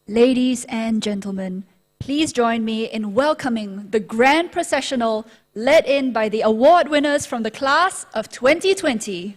Ladies and gentlemen, please join me in welcoming the Grand Processional led in by the award winners from the class of 2020.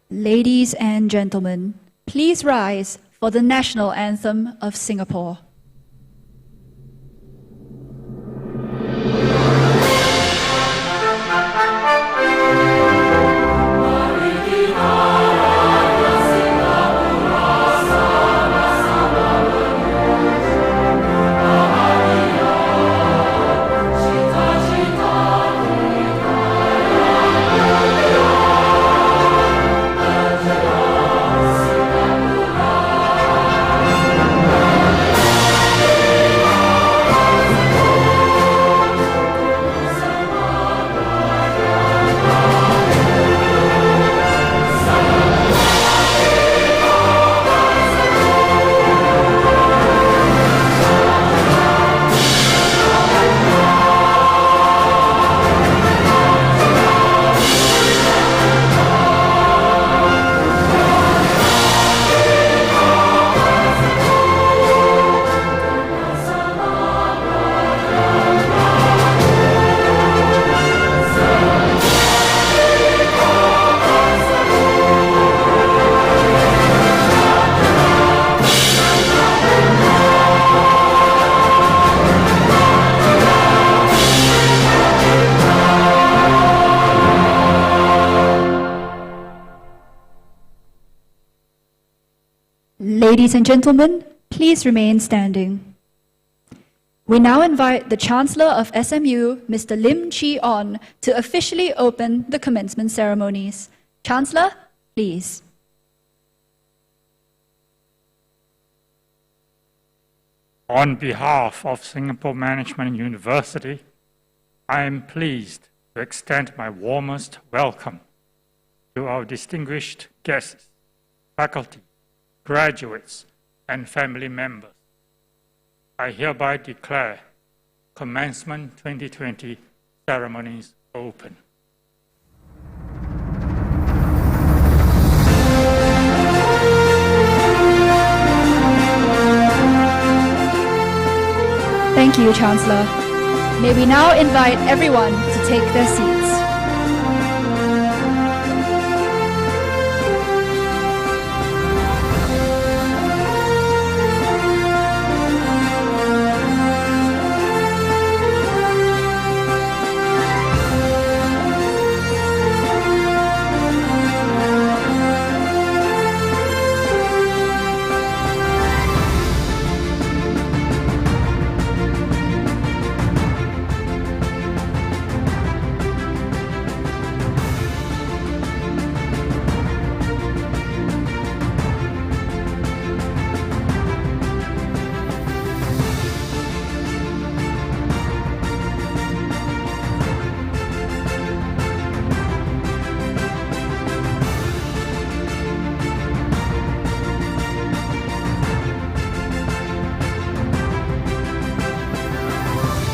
Ladies and gentlemen, please rise for the national anthem of Singapore. Ladies and gentlemen, please remain standing. We now invite the Chancellor of SMU, Mr. Lim Chee On, to officially open the commencement ceremonies. Chancellor, please. On behalf of Singapore Management University, I am pleased to extend my warmest welcome to our distinguished guests, faculty, graduates, and family members. I hereby declare Commencement 2020 ceremonies open. Thank you, Chancellor. May we now invite everyone to take their seats.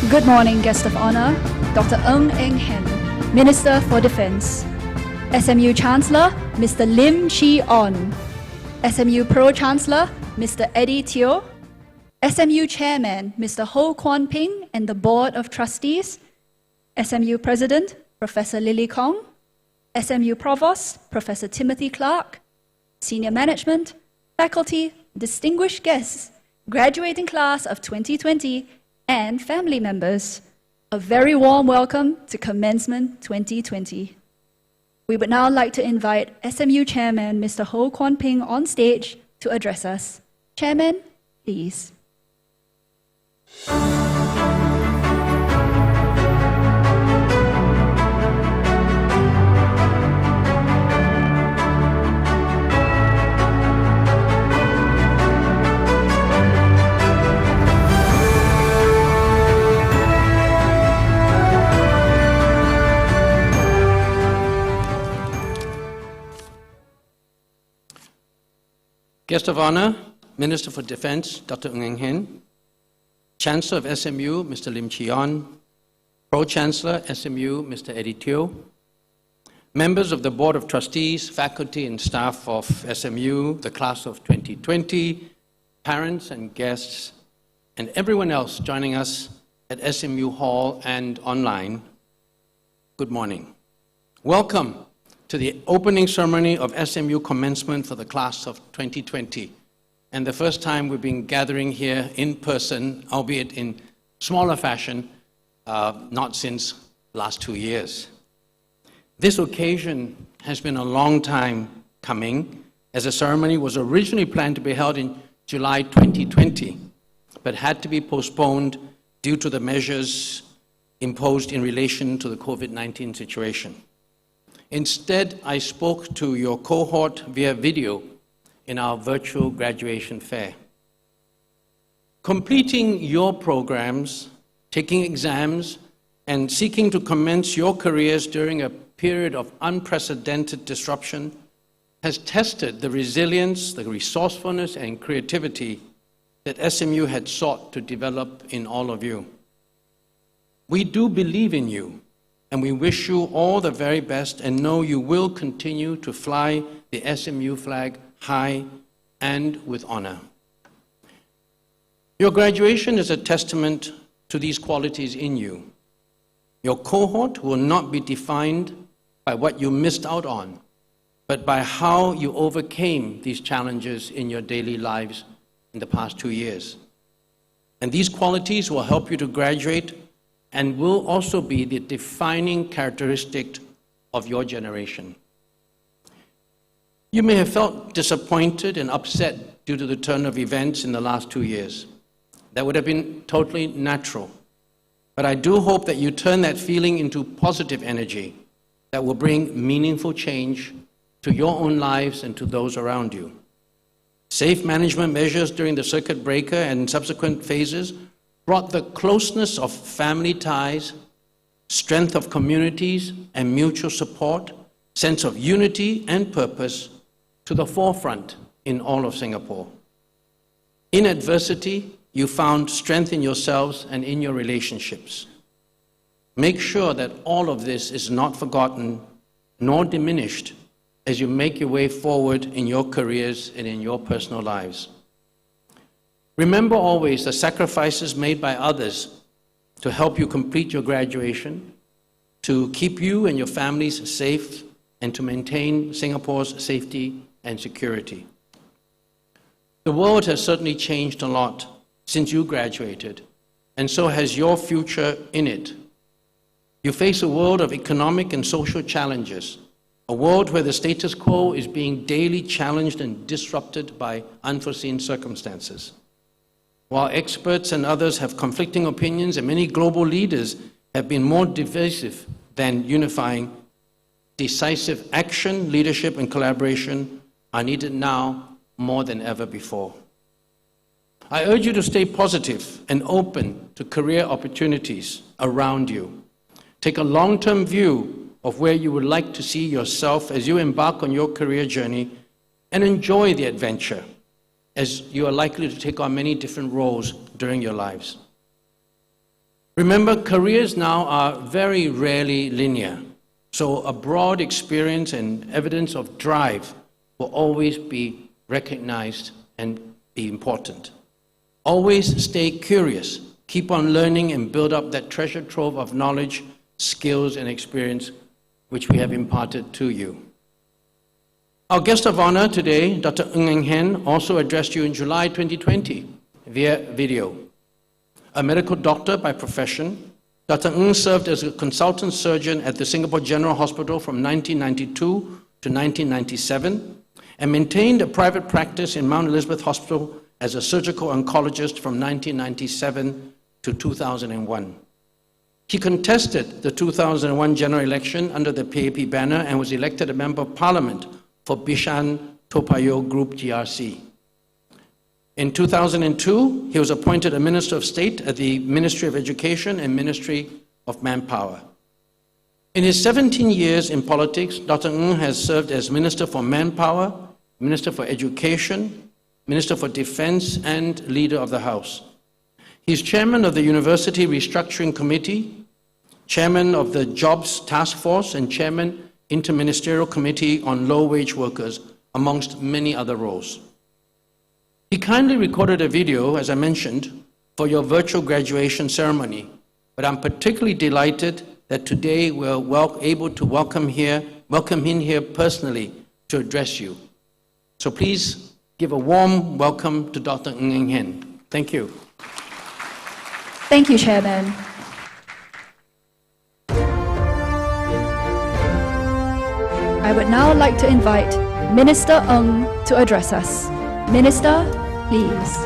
Good morning, guest of honor, Dr. Ng Eng Hen, Minister for Defense. SMU Chancellor, Mr. Lim Chee On. SMU Pro-Chancellor, Mr. Eddie Teo. SMU Chairman, Mr. Ho Kwon Ping and the Board of Trustees. SMU President, Professor Lily Kong. SMU Provost, Professor Timothy Clark. Senior Management, faculty, distinguished guests, graduating class of 2020, and family members, a very warm welcome to Commencement 2020. We would now like to invite SMU Chairman Mr. Ho Kwon Ping on stage to address us. Chairman, please. Guest of honor, Minister for Defense, Dr. Ng Eng Hen, Chancellor of SMU, Mr. Lim Chee On, Pro-Chancellor, SMU, Mr. Eddie Teo, members of the Board of Trustees, faculty and staff of SMU, the class of 2020, parents and guests, and everyone else joining us at SMU Hall and online, good morning. Welcome to the opening ceremony of SMU commencement for the class of 2020, and the first time we've been gathering here in person, albeit in smaller fashion, not since the last 2 years. This occasion has been a long time coming, as the ceremony was originally planned to be held in July 2020, but had to be postponed due to the measures imposed in relation to the COVID-19 situation. Instead, I spoke to your cohort via video in our virtual graduation fair. Completing your programs, taking exams, and seeking to commence your careers during a period of unprecedented disruption has tested the resilience, the resourcefulness, and creativity that SMU had sought to develop in all of you. We do believe in you, and we wish you all the very best and know you will continue to fly the SMU flag high and with honor. Your graduation is a testament to these qualities in you. Your cohort will not be defined by what you missed out on, but by how you overcame these challenges in your daily lives in the past 2 years. And these qualities will help you to graduate and will also be the defining characteristic of your generation. You may have felt disappointed and upset due to the turn of events in the last 2 years. That would have been totally natural. But I do hope that you turn that feeling into positive energy that will bring meaningful change to your own lives and to those around you. Safe management measures during the circuit breaker and subsequent phases brought the closeness of family ties, strength of communities, and mutual support, sense of unity and purpose to the forefront in all of Singapore. In adversity, you found strength in yourselves and in your relationships. Make sure that all of this is not forgotten nor diminished as you make your way forward in your careers and in your personal lives. Remember always the sacrifices made by others to help you complete your graduation, to keep you and your families safe, and to maintain Singapore's safety and security. The world has certainly changed a lot since you graduated, and so has your future in it. You face a world of economic and social challenges, a world where the status quo is being daily challenged and disrupted by unforeseen circumstances. While experts and others have conflicting opinions and many global leaders have been more divisive than unifying, decisive action, leadership, and collaboration are needed now more than ever before. I urge you to stay positive and open to career opportunities around you. Take a long-term view of where you would like to see yourself as you embark on your career journey and enjoy the adventure, as you are likely to take on many different roles during your lives. Remember, careers now are very rarely linear, so a broad experience and evidence of drive will always be recognized and be important. Always stay curious, keep on learning and build up that treasure trove of knowledge, skills, and experience which we have imparted to you. Our guest of honor today, Dr. Ng Eng Hen, also addressed you in July 2020 via video. A medical doctor by profession, Dr. Ng served as a consultant surgeon at the Singapore General Hospital from 1992 to 1997 and maintained a private practice in Mount Elizabeth Hospital as a surgical oncologist from 1997 to 2001. He contested the 2001 general election under the PAP banner and was elected a member of parliament for Bishan Topayo Group GRC. In 2002, he was appointed a Minister of State at the Ministry of Education and Ministry of Manpower. In his 17 years in politics, Dr. Ng has served as Minister for Manpower, Minister for Education, Minister for Defense, and Leader of the House. He is Chairman of the University Restructuring Committee, Chairman of the Jobs Task Force, and Chairman Interministerial Committee on Low-Wage Workers, amongst many other roles. He kindly recorded a video, as I mentioned, for your virtual graduation ceremony, but I'm particularly delighted that today we're able to welcome him here personally to address you. So please give a warm welcome to Dr. Ng Eng Hen. Thank you. Thank you, Chairman. I would now like to invite Minister Ng to address us. Minister, please.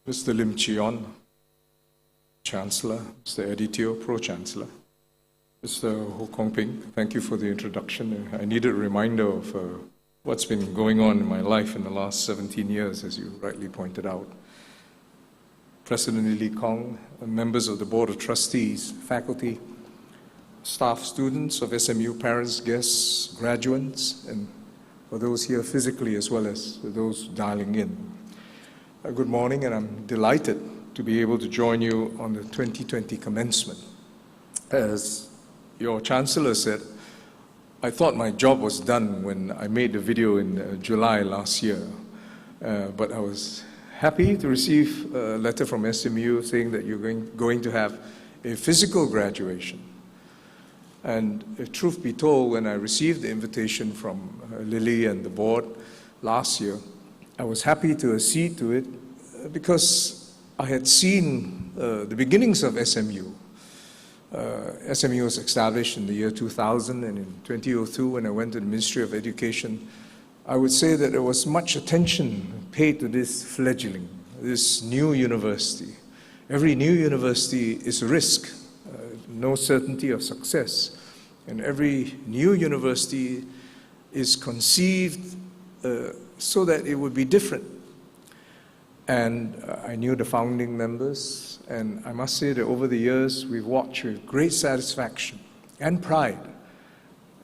Mr. Lim Chee On, Chancellor, Mr. Editor, Pro-Chancellor, Mr. Ho Kong Ping, thank you for the introduction. I needed a reminder of what's been going on in my life in the last 17 years, as you rightly pointed out. President Lee Kong, members of the Board of Trustees, faculty, staff, students of SMU, parents, guests, graduates, and for those here physically as well as those dialing in. Good morning, and I'm delighted to be able to join you on the 2020 commencement. As your Chancellor said, I thought my job was done when I made the video in July last year, but I was happy to receive a letter from SMU saying that you're going to have a physical graduation. And if truth be told, when I received the invitation from Lily and the board last year, I was happy to accede to it because I had seen the beginnings of SMU. SMU was established in the year 2000, and in 2002, when I went to the Ministry of Education, I would say that there was much attention paid to this fledgling, this new university. Every new university is a risk, no certainty of success. And every new university is conceived so that it would be different. And I knew the founding members, and I must say that over the years, we've watched with great satisfaction and pride.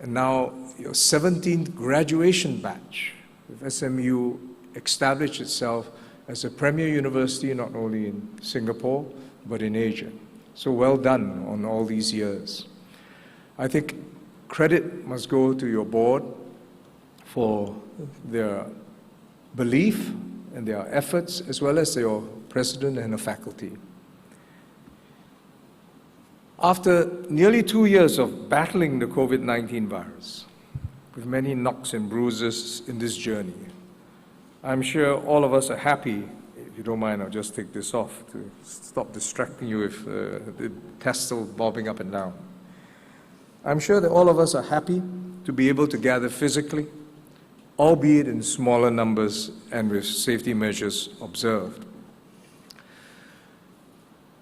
And now, your 17th graduation batch with SMU established itself as a premier university not only in Singapore, but in Asia. So well done on all these years. I think credit must go to your board for their belief and their efforts, as well as your president and the faculty. After nearly 2 years of battling the COVID-19 virus, with many knocks and bruises in this journey, I'm sure all of us are happy. If you don't mind, I'll just take this off to stop distracting you with the pestle bobbing up and down. I'm sure that all of us are happy to be able to gather physically, albeit in smaller numbers and with safety measures observed.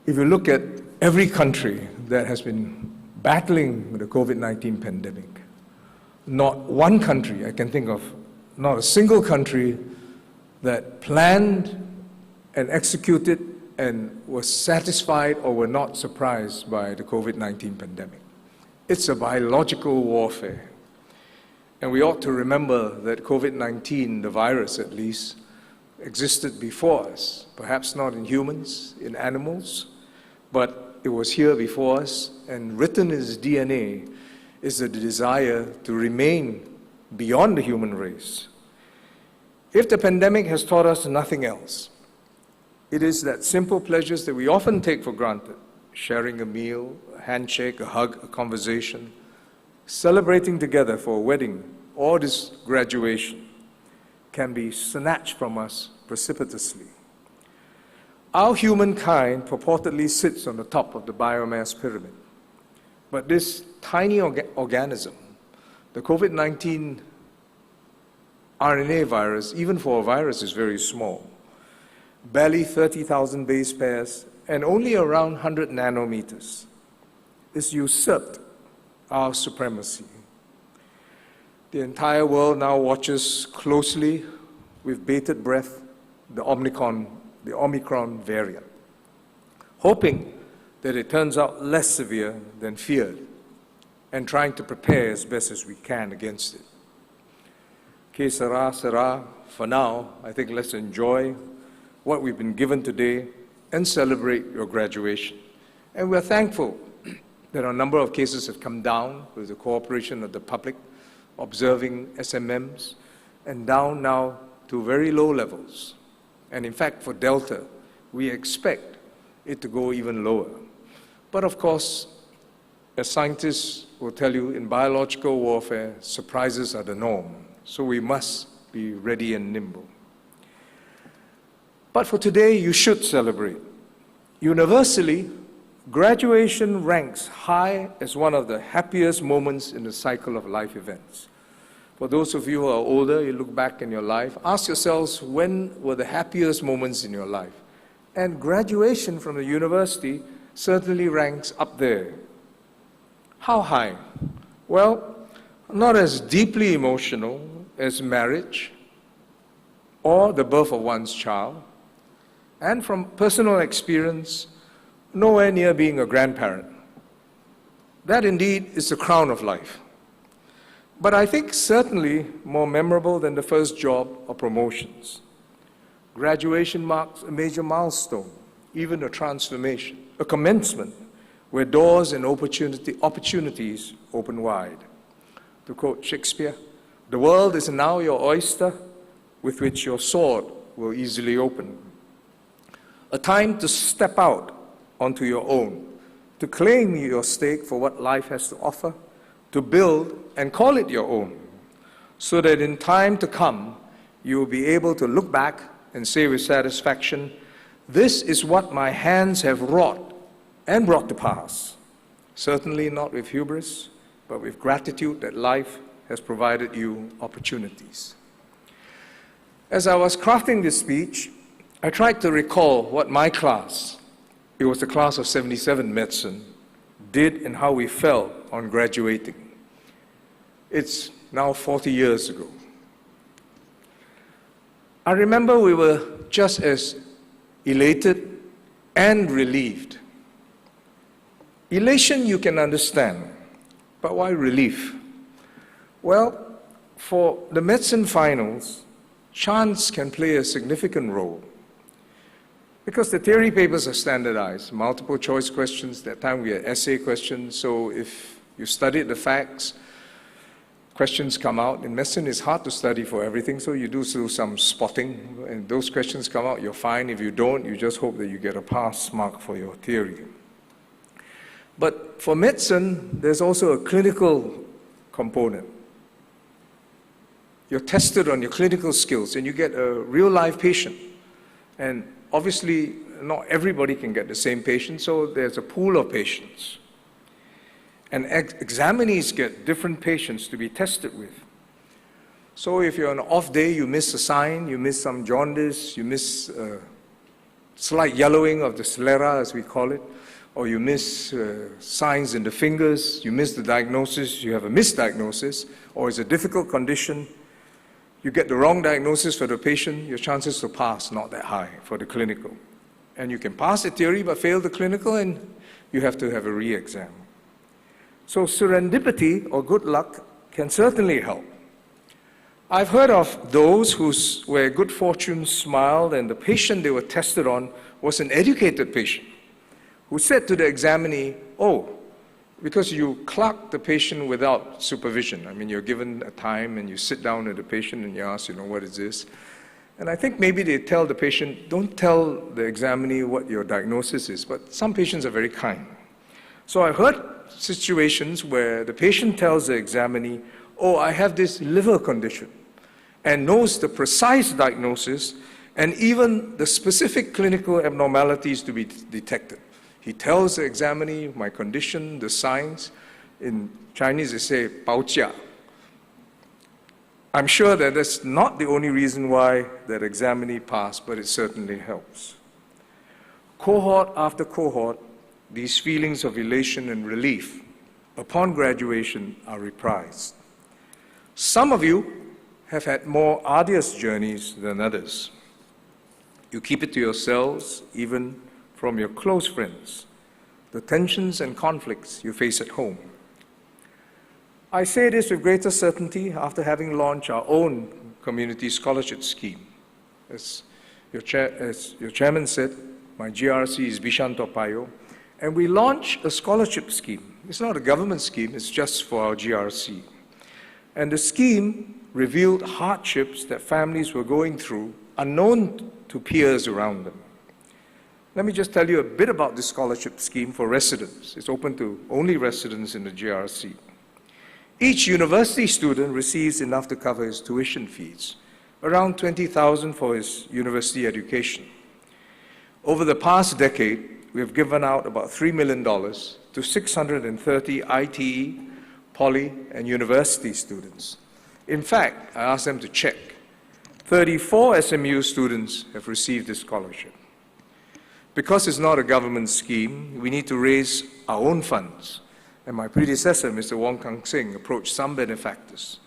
If you look at every country that has been battling with the COVID-19 pandemic, not one country I can think of, not a single country that planned and executed and were satisfied or were not surprised by the COVID-19 pandemic. It's a biological warfare. And we ought to remember that COVID-19, the virus at least, existed before us, perhaps not in humans, in animals, but it was here before us, and written in its DNA is the desire to remain beyond the human race. If the pandemic has taught us nothing else, it is that simple pleasures that we often take for granted, sharing a meal, a handshake, a hug, a conversation, celebrating together for a wedding or this graduation, can be snatched from us precipitously. Our humankind purportedly sits on the top of the biomass pyramid. But this tiny organism, the COVID-19 RNA virus, even for a virus, is very small. Barely 30,000 base pairs and only around 100 nanometers. It's usurped our supremacy. The entire world now watches closely with bated breath the Omicron variant, hoping that it turns out less severe than feared and trying to prepare as best as we can against it. Que sera, sera. For now, I think let's enjoy what we've been given today and celebrate your graduation. And we're thankful that a number of cases have come down with the cooperation of the public, observing SMMs, and down now to very low levels. And in fact, for Delta, we expect it to go even lower. But of course, as scientists will tell you, in biological warfare, surprises are the norm. So we must be ready and nimble. But for today, you should celebrate. Universally, graduation ranks high as one of the happiest moments in the cycle of life events. For those of you who are older, you look back in your life, ask yourselves, when were the happiest moments in your life? And graduation from the university certainly ranks up there. How high? Well, not as deeply emotional as marriage or the birth of one's child, and from personal experience, nowhere near being a grandparent. That indeed is the crown of life. But I think certainly more memorable than the first job or promotions. Graduation marks a major milestone, even a transformation, a commencement where doors and opportunities open wide. To quote Shakespeare, "The world is now your oyster, with which your sword will easily open." A time to step out onto your own, to claim your stake for what life has to offer, to build and call it your own, so that in time to come, you will be able to look back and say with satisfaction, "This is what my hands have wrought and brought to pass." Certainly not with hubris, but with gratitude that life has provided you opportunities. As I was crafting this speech, I tried to recall what my class, it was the class of 77 medicine, did and how we felt on graduating. It's now 40 years ago. I remember we were just as elated and relieved. Elation you can understand, but why relief? Well, for the medicine finals, chance can play a significant role. Because the theory papers are standardized, multiple choice questions, that time we had essay questions, so if you studied the facts, questions come out. In medicine, it's hard to study for everything, so you do some spotting, and those questions come out, you're fine. If you don't, you just hope that you get a pass mark for your theory. But for medicine, there's also a clinical component. You're tested on your clinical skills, and you get a real-life patient. And obviously, not everybody can get the same patient, so there's a pool of patients. And examinees get different patients to be tested with. So if you're on an off day, you miss a sign, you miss some jaundice, you miss slight yellowing of the sclera, as we call it, or you miss signs in the fingers, you miss the diagnosis, you have a misdiagnosis, or it's a difficult condition, You get the wrong diagnosis for the patient, your chances to pass not that high for the clinical. And you can pass the theory but fail the clinical, and you have to have a re-exam. So serendipity or good luck can certainly help. I've heard of those where good fortune smiled and the patient they were tested on was an educated patient who said to the examinee, "Oh, because you clerk the patient without supervision. I mean, you're given a time and you sit down with the patient and you ask, what is this?" And I think maybe they tell the patient, don't tell the examinee what your diagnosis is, but some patients are very kind. So I've heard situations where the patient tells the examinee, "Oh, I have this liver condition," and knows the precise diagnosis and even the specific clinical abnormalities to be detected. He tells the examinee my condition, the signs. In Chinese, they say, "Bao jia." I'm sure that that's not the only reason why that examinee passed, but it certainly helps. Cohort after cohort, these feelings of elation and relief upon graduation are reprised. Some of you have had more arduous journeys than others. You keep it to yourselves, even from your close friends, the tensions and conflicts you face at home. I say this with greater certainty after having launched our own community scholarship scheme. As your chairman said, my GRC is Bishan Topayo, and we launched a scholarship scheme. It's not a government scheme, it's just for our GRC. And the scheme revealed hardships that families were going through unknown to peers around them. Let me just tell you a bit about this scholarship scheme for residents. It's open to only residents in the GRC. Each university student receives enough to cover his tuition fees, around $20,000 for his university education. Over the past decade, we have given out about $3 million to 630 ITE, poly, and university students. In fact, I asked them to check. 34 SMU students have received this scholarship. Because it's not a government scheme, we need to raise our own funds. And my predecessor, Mr. Wong Kang Sing, approached some benefactors.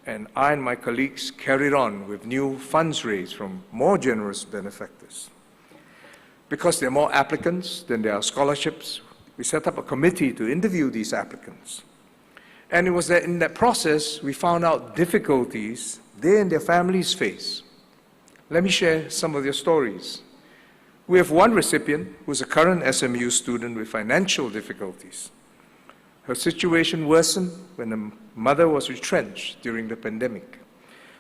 And I and my colleagues carried on with new funds raised from more generous benefactors. Because there are more applicants than there are scholarships, we set up a committee to interview these applicants. And it was that in that process, we found out difficulties they and their families face. Let me share some of their stories. We have one recipient who's a current SMU student with financial difficulties. Her situation worsened when the mother was retrenched during the pandemic.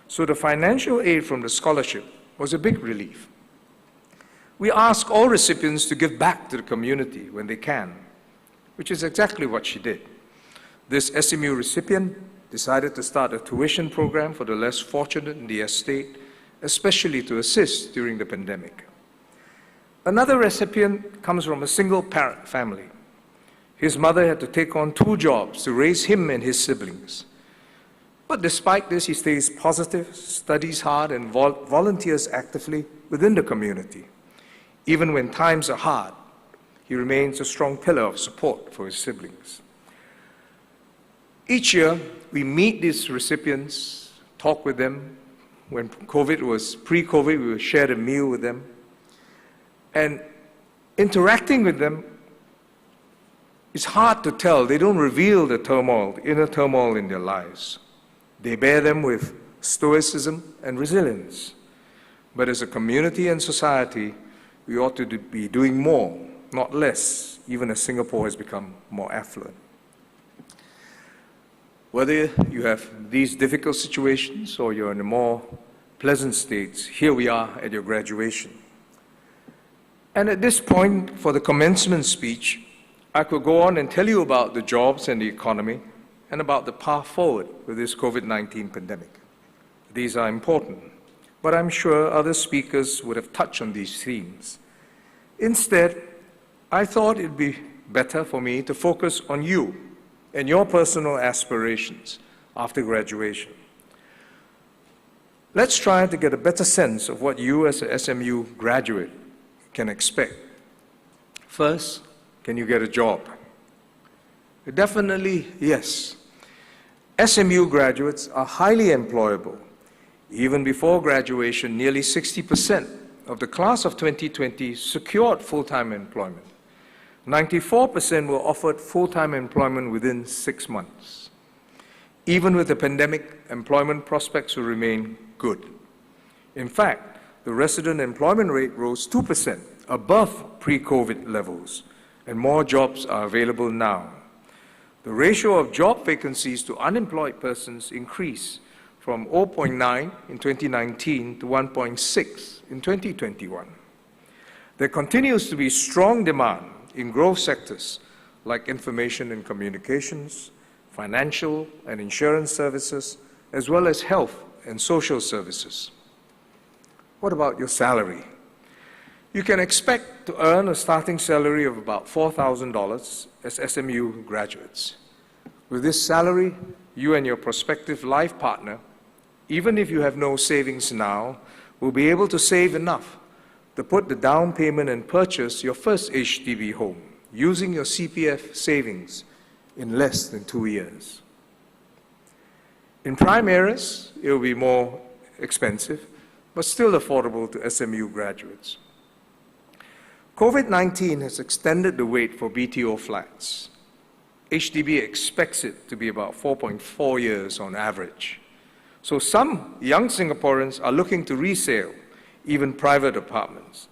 So the financial aid from the scholarship was a big relief. We ask all recipients to give back to the community when they can, which is exactly what she did. This SMU recipient decided to start a tuition program for the less fortunate in the estate, especially to assist during the pandemic. Another recipient comes from a single-parent family. His mother had to take on 2 jobs to raise him and his siblings. But despite this, he stays positive, studies hard, and volunteers actively within the community. Even when times are hard, he remains a strong pillar of support for his siblings. Each year, we meet these recipients, talk with them. When COVID was pre-COVID, we would share a meal with them. And interacting with them, it's hard to tell. They don't reveal the turmoil, the inner turmoil in their lives. They bear them with stoicism and resilience. But as a community and society, we ought to be doing more, not less, even as Singapore has become more affluent. Whether you have these difficult situations or you're in a more pleasant states, here we are at your graduation. And at this point, for the commencement speech, I could go on and tell you about the jobs and the economy and about the path forward with this COVID-19 pandemic. These are important, but I'm sure other speakers would have touched on these themes. Instead, I thought it'd be better for me to focus on you and your personal aspirations after graduation. Let's try to get a better sense of what you as a SMU graduate can expect. First, can you get a job? Definitely, yes. SMU graduates are highly employable, Even before graduation, nearly 60% of the class of 2020 secured full-time employment. 94% were offered full-time employment within 6 months. Even with the pandemic, employment prospects will remain good. In fact, the resident employment rate rose 2% above pre-COVID levels, and more jobs are available now. The ratio of job vacancies to unemployed persons increased from 0.9 in 2019 to 1.6 in 2021. There continues to be strong demand in growth sectors like information and communications, financial and insurance services, as well as health and social services. What about your salary? You can expect to earn a starting salary of about $4,000 as SMU graduates. With this salary, you and your prospective life partner, even if you have no savings now, will be able to save enough to put the down payment and purchase your first HDB home using your CPF savings in less than 2 years. In prime areas, it will be more expensive, but still affordable to SMU graduates. COVID-19 has extended the wait for BTO flats. HDB expects it to be about 4.4 years on average. So some young Singaporeans are looking to resale even private apartments.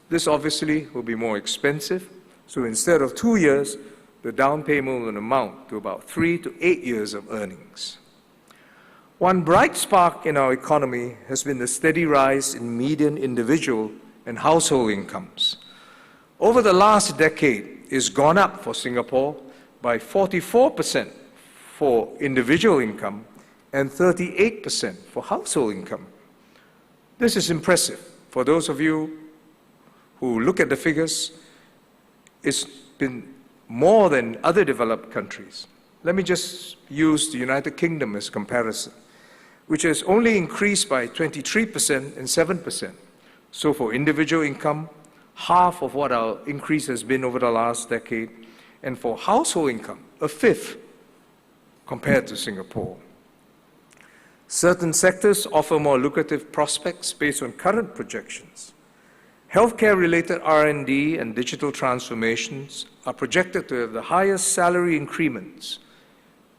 This obviously will be more expensive, so instead of 2 years, the down payment will amount to about 3 to 8 years of earnings. One bright spark in our economy has been the steady rise in median individual and household incomes. Over the last decade, it's gone up for Singapore by 44% for individual income and 38% for household income. This is impressive. For those of you who look at the figures, it's been more than other developed countries. Let me just use the United Kingdom as comparison, which has only increased by 23% and 7%. So for individual income, half of what our increase has been over the last decade, and for household income, a fifth compared to Singapore. Certain sectors offer more lucrative prospects based on current projections. Healthcare-related R&D and digital transformations are projected to have the highest salary increments,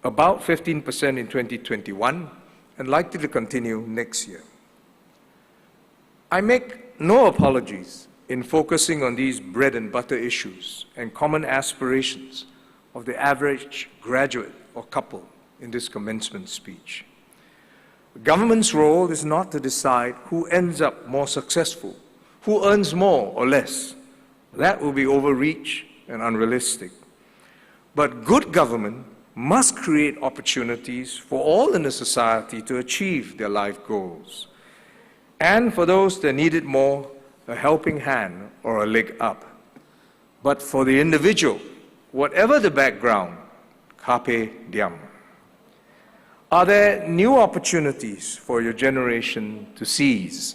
about 15% in 2021, and likely to continue next year. I make no apologies in focusing on these bread and butter issues and common aspirations of the average graduate or couple in this commencement speech. The government's role is not to decide who ends up more successful, who earns more or less. That will be overreach and unrealistic. But good government must create opportunities for all in the society to achieve their life goals. And for those that need it more, a helping hand or a leg up. But for the individual, whatever the background, carpe diem. Are there new opportunities for your generation to seize?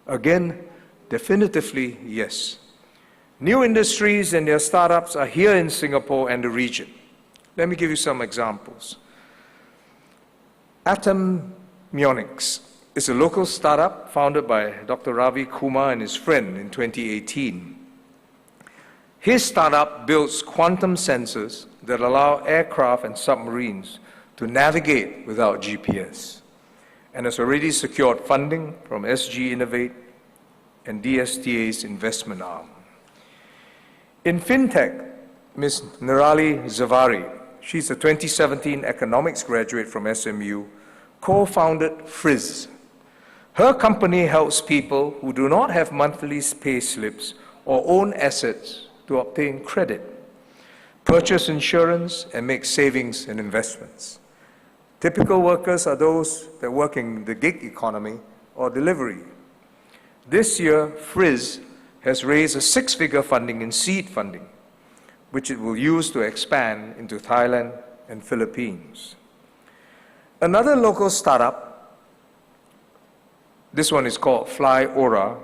Again, definitively yes. New industries and their startups are here in Singapore and the region. Let me give you some examples. Anthem is a local startup founded by Dr. Ravi Kumar and his friend in 2018. His startup builds quantum sensors that allow aircraft and submarines to navigate without GPS, and has already secured funding from SG Innovate and DSTA's investment arm. In FinTech, Ms. Nirali Zavari, she's a 2017 economics graduate from SMU, co-founded Frizz. Her company helps people who do not have monthly pay slips or own assets to obtain credit, purchase insurance, and make savings and investments. Typical workers are those that work in the gig economy or delivery. This year, Frizz has raised a 6-figure funding in seed funding, which it will use to expand into Thailand and Philippines. Another local startup, this one is called Fly Aura,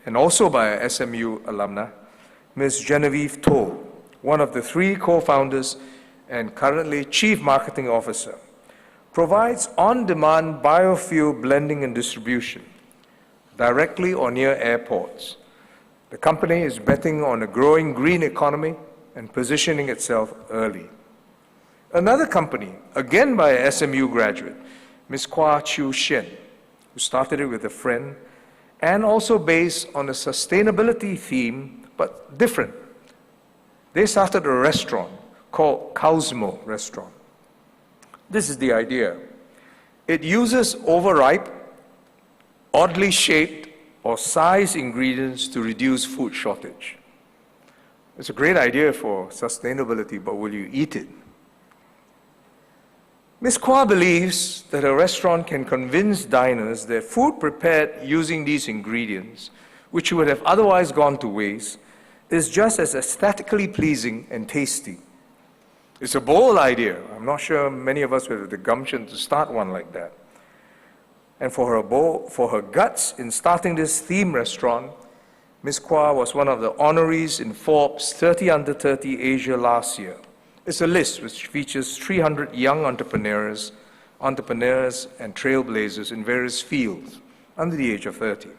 and also by a SMU alumna, Ms. Genevieve To, one of the 3 co-founders and currently Chief Marketing Officer, provides on-demand biofuel blending and distribution directly or near airports. The company is betting on a growing green economy and positioning itself early. Another company, again by a SMU graduate, Ms. Kwa Chiu Shen, who started it with a friend, and also based on a sustainability theme, but different. They started a restaurant called Cosmo Restaurant. This is the idea. It uses overripe, oddly shaped, or sized ingredients to reduce food shortage. It's a great idea for sustainability, but will you eat it? Ms. Kwa believes that a restaurant can convince diners that food prepared using these ingredients, which would have otherwise gone to waste, is just as aesthetically pleasing and tasty. It's a bold idea. I'm not sure many of us would have the gumption to start one like that. And for her guts in starting this theme restaurant, Ms. Kwa was one of the honorees in Forbes 30 Under 30 Asia last year. It's a list which features 300 young entrepreneurs and trailblazers in various fields under the age of 30.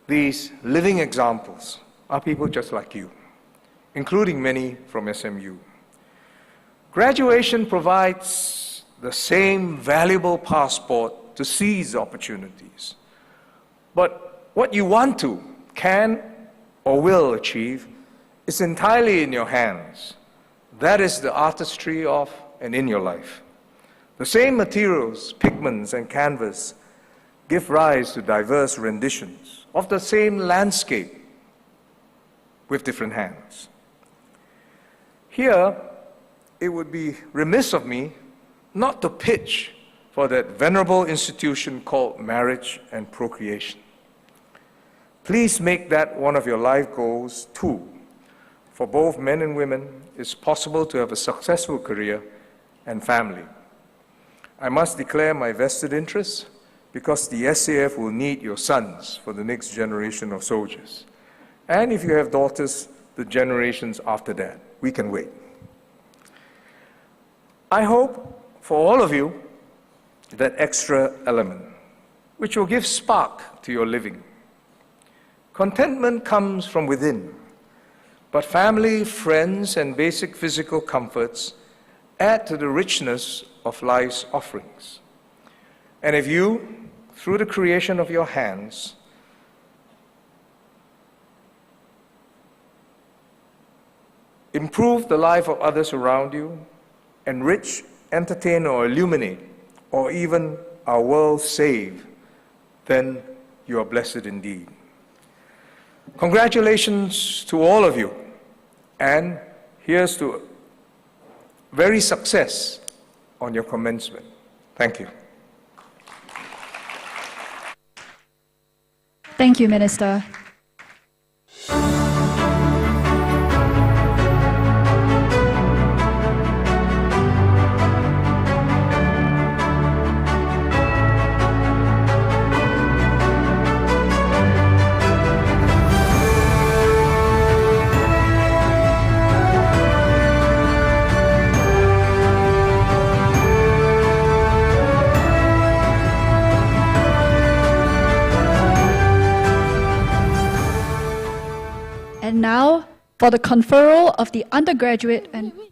These living examples are people just like you, including many from SMU. Graduation provides the same valuable passport to seize opportunities. But what you want to, can, or will achieve is entirely in your hands. That is the artistry of and in your life. The same materials, pigments, and canvas give rise to diverse renditions of the same landscape with different hands. Here, it would be remiss of me not to pitch for that venerable institution called marriage and procreation. Please make that one of your life goals too. For both men and women, it's possible to have a successful career and family. I must declare my vested interest because the SAF will need your sons for the next generation of soldiers. And if you have daughters, the generations after that. We can wait. I hope for all of you that extra element, which will give spark to your living. Contentment comes from within, but family, friends, and basic physical comforts add to the richness of life's offerings. And if you, through the creation of your hands, improve the life of others around you, enrich, entertain, or illuminate, or even our world save, then you are blessed indeed. Congratulations to all of you, and here's to very success on your commencement. Thank you. Thank you, Minister. And now, for the conferral of the undergraduate and... Wait.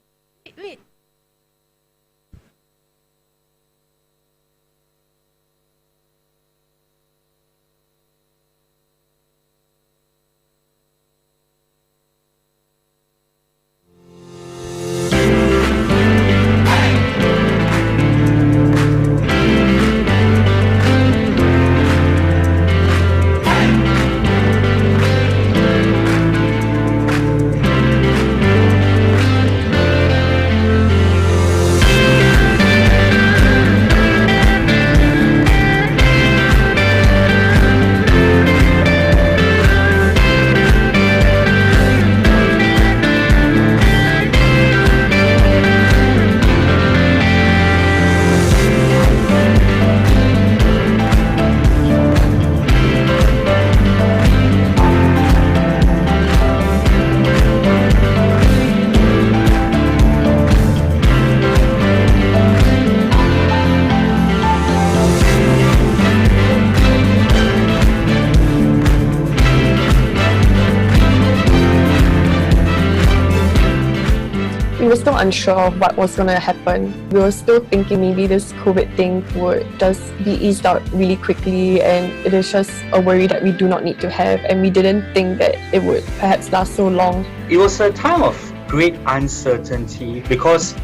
were still unsure of what was going to happen. We were still thinking maybe this COVID thing would just be eased out really quickly, and it is just a worry that we do not need to have, and we didn't think that it would perhaps last so long. It was a time of great uncertainty because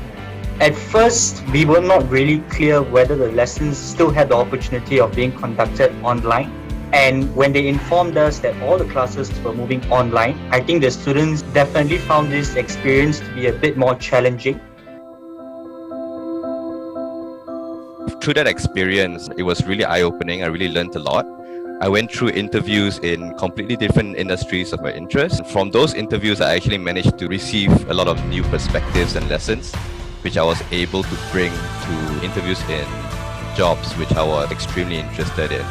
at first we were not really clear whether the lessons still had the opportunity of being conducted online. And when they informed us that all the classes were moving online, I think the students definitely found this experience to be a bit more challenging. Through that experience, it was really eye-opening. I really learned a lot. I went through interviews in completely different industries of my interest. From those interviews, I actually managed to receive a lot of new perspectives and lessons, which I was able to bring to interviews in jobs which I was extremely interested in.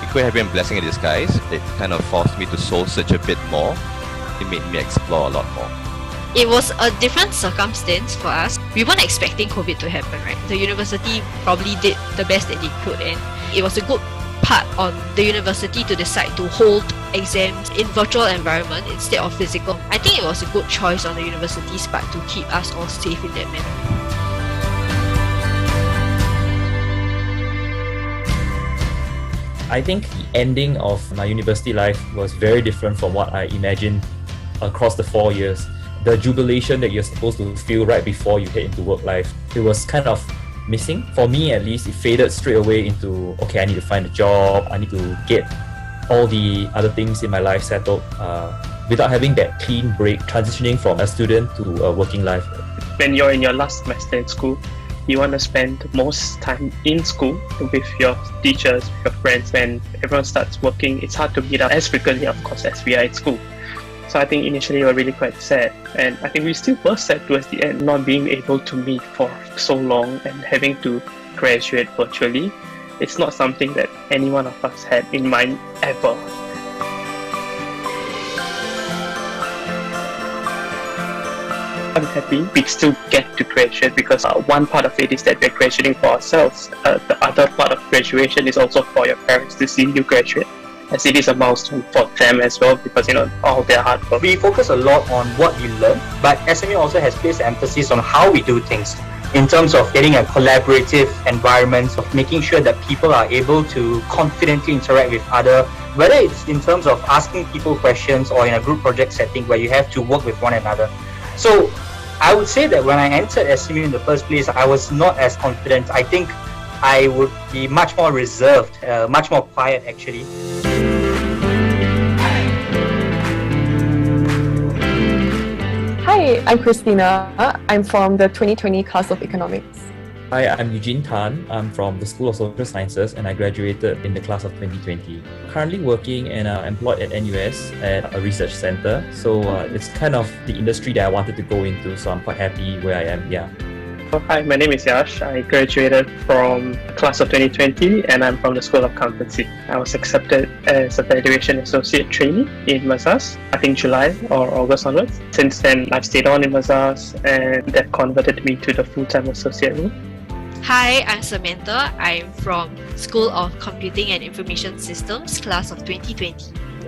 It could have been a blessing in disguise. It kind of forced me to soul search a bit more. It made me explore a lot more. It was a different circumstance for us. We weren't expecting COVID to happen, right? The university probably did the best that they could, and it was a good part on the university to decide to hold exams in virtual environment instead of physical. I think it was a good choice on the university's part to keep us all safe in that manner. I think the ending of my university life was very different from what I imagined across the 4 years. The jubilation that you're supposed to feel right before you head into work life, it was kind of missing. For me at least, it faded straight away into, okay, I need to find a job, I need to get all the other things in my life settled without having that clean break, transitioning from a student to a working life. When you're in your last semester in school, you want to spend most time in school with your teachers, with your friends. When everyone starts working, it's hard to meet up as frequently, of course, as we are in school. So I think initially we were really quite sad, and I think we still were sad towards the end, not being able to meet for so long and having to graduate virtually. It's not something that any one of us had in mind ever. I'm happy we still get to graduate because one part of it is that we're graduating for ourselves. The other part of graduation is also for your parents to see you graduate, as it is a milestone for them as well because, all their hard work. We focus a lot on what we learn, but SMU also has placed emphasis on how we do things in terms of getting a collaborative environment, of making sure that people are able to confidently interact with others, whether it's in terms of asking people questions or in a group project setting where you have to work with one another. So I would say that when I entered SMU in the first place, I was not as confident. I think I would be much more reserved, much more quiet actually. Hi, I'm Christina. I'm from the 2020 class of Economics. Hi, I'm Eugene Tan. I'm from the School of Social Sciences and I graduated in the class of 2020. Currently working and employed at NUS at a research center. So it's kind of the industry that I wanted to go into, so I'm quite happy where I am, yeah. Hi, my name is Yash. I graduated from the class of 2020 and I'm from the School of Accountancy. I was accepted as a Valuation Associate Trainee in Mazars, I think July or August onwards. Since then, I've stayed on in Mazars and that converted me to the full-time associate role. Hi, I'm Samantha. I'm from School of Computing and Information Systems, class of 2020.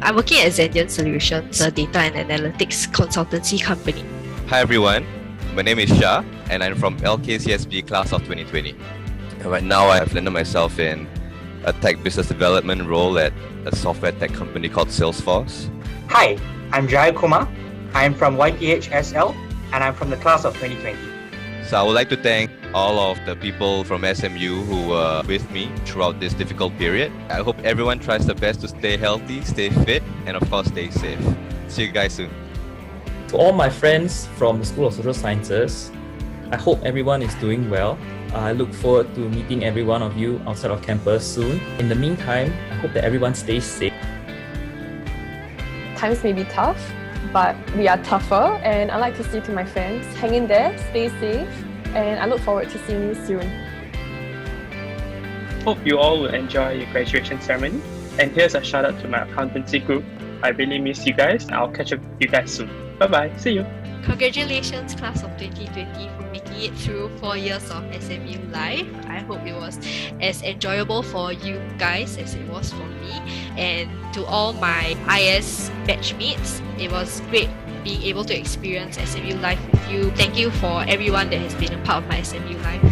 I'm working at Zendian Solutions, a data and analytics consultancy company. Hi everyone, my name is Shah and I'm from LKCSB class of 2020. And right now I have landed myself in a tech business development role at a software tech company called Salesforce. Hi, I'm Jai Kumar. I'm from YPHSL and I'm from the class of 2020. So I would like to thank all of the people from SMU who were with me throughout this difficult period. I hope everyone tries their best to stay healthy, stay fit, and of course stay safe. See you guys soon. To all my friends from the School of Social Sciences, I hope everyone is doing well. I look forward to meeting every one of you outside of campus soon. In the meantime, I hope that everyone stays safe. Times may be tough, but we are tougher, and I like to say to my friends, hang in there, stay safe, and I look forward to seeing you soon. Hope you all will enjoy your graduation ceremony. And here's a shout out to my accountancy group. I really miss you guys. I'll catch up with you guys soon. Bye-bye. See you. Congratulations, class of 2020, for making it through 4 years of SMU life. I hope it was as enjoyable for you guys as it was for me. And to all my IS batchmates, it was great being able to experience SMU life with you. Thank you for everyone that has been a part of my SMU life.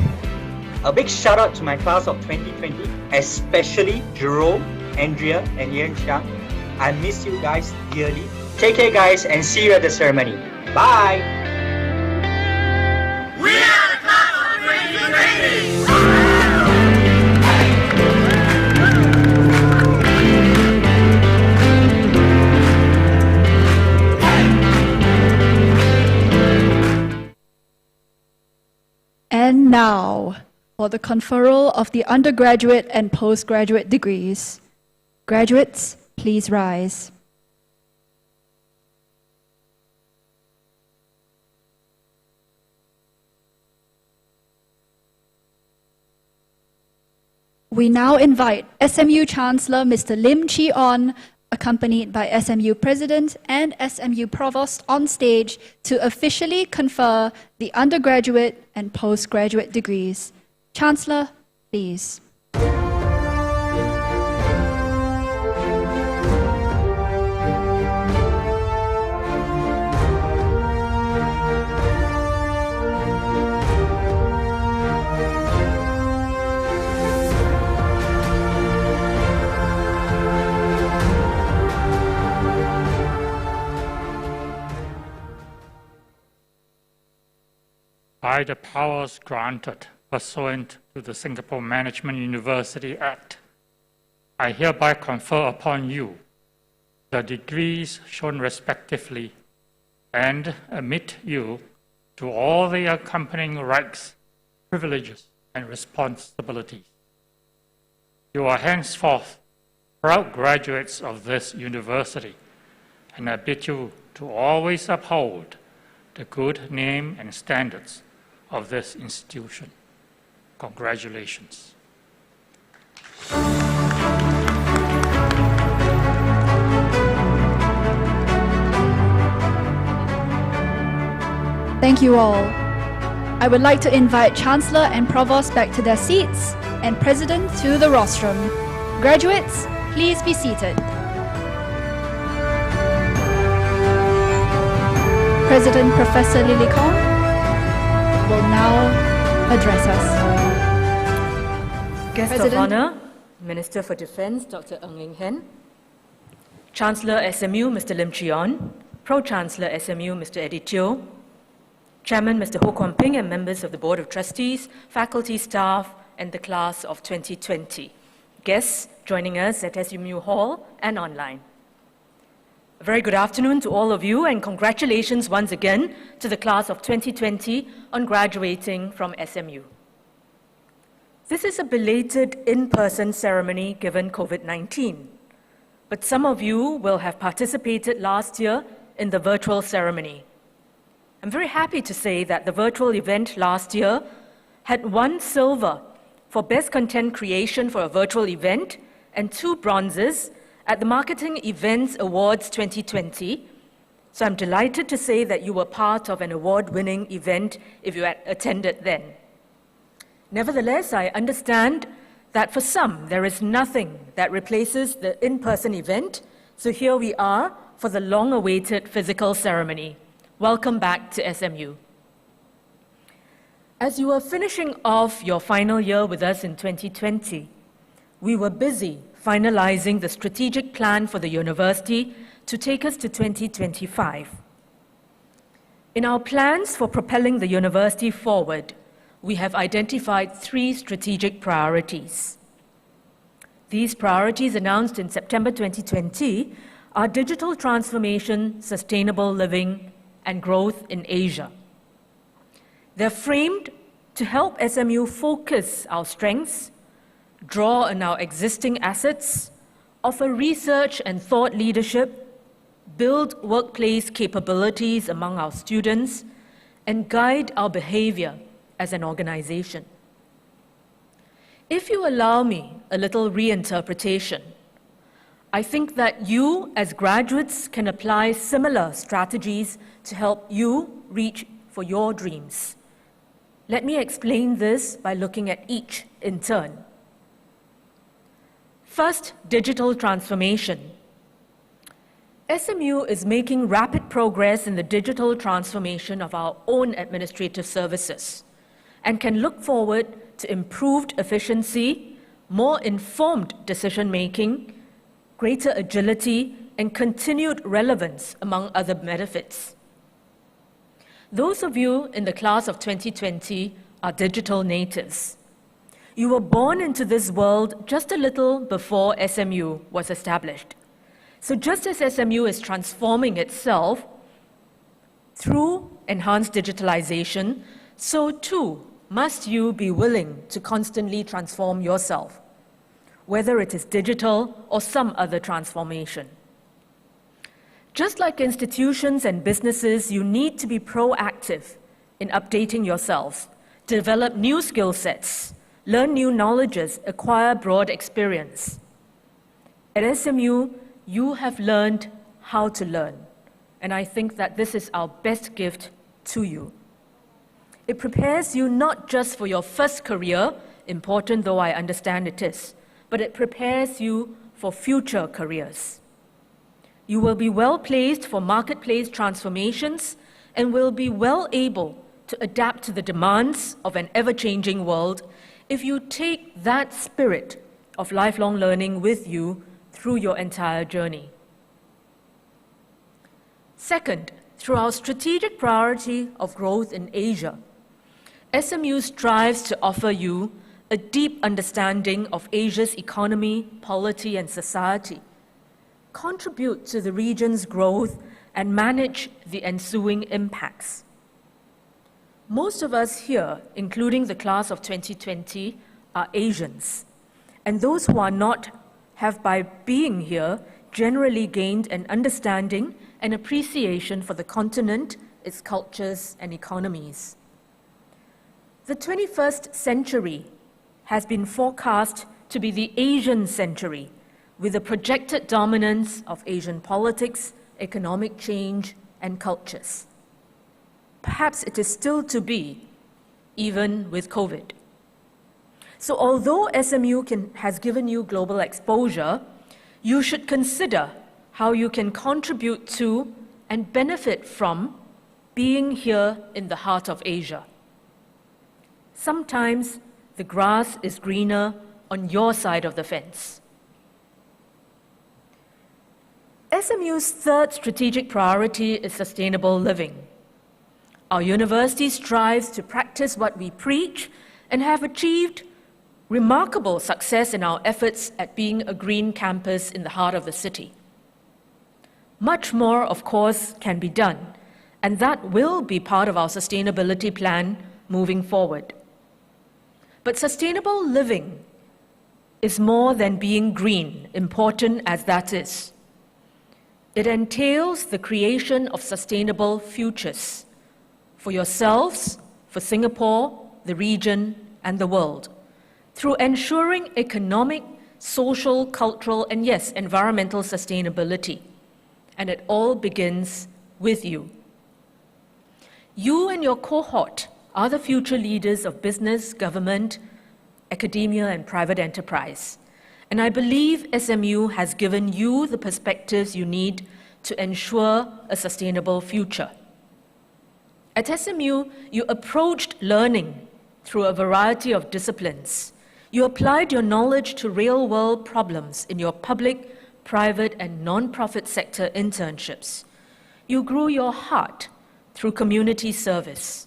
A big shout out to my class of 2020, especially Jerome, Andrea, and Ian Chiang. I miss you guys dearly. Take care, guys, and see you at the ceremony. Bye! We are the class of 2020! And now, for the conferral of the undergraduate and postgraduate degrees. Graduates, please rise. We now invite SMU Chancellor Mr. Lim Chee On, accompanied by SMU President and SMU Provost on stage to officially confer the undergraduate and postgraduate degrees. Chancellor, please. By the powers granted pursuant to the Singapore Management University Act, I hereby confer upon you the degrees shown respectively and admit you to all the accompanying rights, privileges, and responsibilities. You are henceforth proud graduates of this university, and I bid you to always uphold the good name and standards of this institution. Congratulations. Thank you all. I would like to invite Chancellor and Provost back to their seats and President to the rostrum. Graduates, please be seated. President Professor Lily Kong will now address us. Guest President of Honor, Minister for Defence, Dr. Ng Eng Hen, Chancellor SMU, Mr. Lim Chee On, Pro-Chancellor SMU, Mr. Eddie Teo, Chairman, Mr. Ho Kwon Ping, and members of the Board of Trustees, faculty, staff, and the class of 2020. Guests joining us at SMU Hall and online. A very good afternoon to all of you, and congratulations once again to the class of 2020 on graduating from SMU. This is a belated in-person ceremony given COVID-19, but some of you will have participated last year in the virtual ceremony. I'm very happy to say that the virtual event last year had 1 silver for Best Content Creation for a virtual event and 2 bronzes at the Marketing Events Awards 2020. So I'm delighted to say that you were part of an award-winning event if you had attended then. Nevertheless, I understand that for some, there is nothing that replaces the in-person event. So here we are for the long-awaited physical ceremony. Welcome back to SMU. As you were finishing off your final year with us in 2020, we were busy finalizing the strategic plan for the university to take us to 2025. In our plans for propelling the university forward, we have identified 3 strategic priorities. These priorities, announced in September 2020, are digital transformation, sustainable living, and growth in Asia. They're framed to help SMU focus our strengths, draw on our existing assets, offer research and thought leadership, build workplace capabilities among our students, and guide our behavior as an organization. If you allow me a little reinterpretation, I think that you as graduates can apply similar strategies to help you reach for your dreams. Let me explain this by looking at each in turn. First, digital transformation. SMU is making rapid progress in the digital transformation of our own administrative services and can look forward to improved efficiency, more informed decision-making, greater agility, and continued relevance, among other benefits. Those of you in the class of 2020 are digital natives. You were born into this world just a little before SMU was established. So just as SMU is transforming itself through enhanced digitalization, so too must you be willing to constantly transform yourself, whether it is digital or some other transformation. Just like institutions and businesses, you need to be proactive in updating yourselves, develop new skill sets, learn new knowledges, acquire broad experience. At SMU, you have learned how to learn, and I think that this is our best gift to you. It prepares you not just for your first career, important though I understand it is, but it prepares you for future careers. You will be well placed for marketplace transformations and will be well able to adapt to the demands of an ever-changing world if you take that spirit of lifelong learning with you through your entire journey. Second, through our strategic priority of growth in Asia, SMU strives to offer you a deep understanding of Asia's economy, polity, and society, contribute to the region's growth, and manage the ensuing impacts. Most of us here, including the class of 2020, are Asians, and those who are not have, by being here, generally gained an understanding and appreciation for the continent, its cultures, and economies. The 21st century has been forecast to be the Asian century, with the projected dominance of Asian politics, economic change, and cultures. Perhaps it is still to be, even with COVID. So although SMU has given you global exposure, you should consider how you can contribute to and benefit from being here in the heart of Asia. Sometimes the grass is greener on your side of the fence. SMU's third strategic priority is sustainable living. Our university strives to practice what we preach and have achieved remarkable success in our efforts at being a green campus in the heart of the city. Much more, of course, can be done, and that will be part of our sustainability plan moving forward. But sustainable living is more than being green, important as that is. It entails the creation of sustainable futures for yourselves, for Singapore, the region, and the world, through ensuring economic, social, cultural, and yes, environmental sustainability. And it all begins with you. You and your cohort are the future leaders of business, government, academia, and private enterprise. And I believe SMU has given you the perspectives you need to ensure a sustainable future. At SMU, you approached learning through a variety of disciplines. You applied your knowledge to real-world problems in your public, private, and non-profit sector internships. You grew your heart through community service.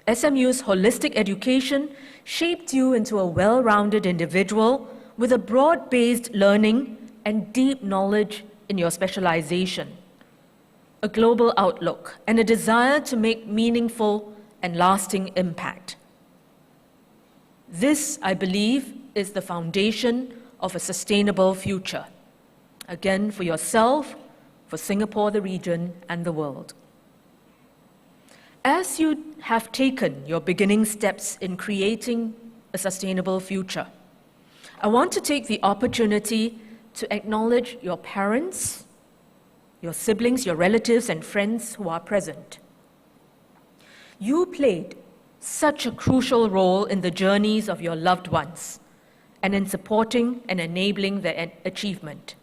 SMU's holistic education shaped you into a well-rounded individual with a broad-based learning and deep knowledge in your specialization, a global outlook, and a desire to make meaningful and lasting impact. This, I believe, is the foundation of a sustainable future, again, for yourself, for Singapore, the region, and the world. As you have taken your beginning steps in creating a sustainable future, I want to take the opportunity to acknowledge your parents, your siblings, your relatives, and friends who are present. You played such a crucial role in the journeys of your loved ones and in supporting and enabling their achievement.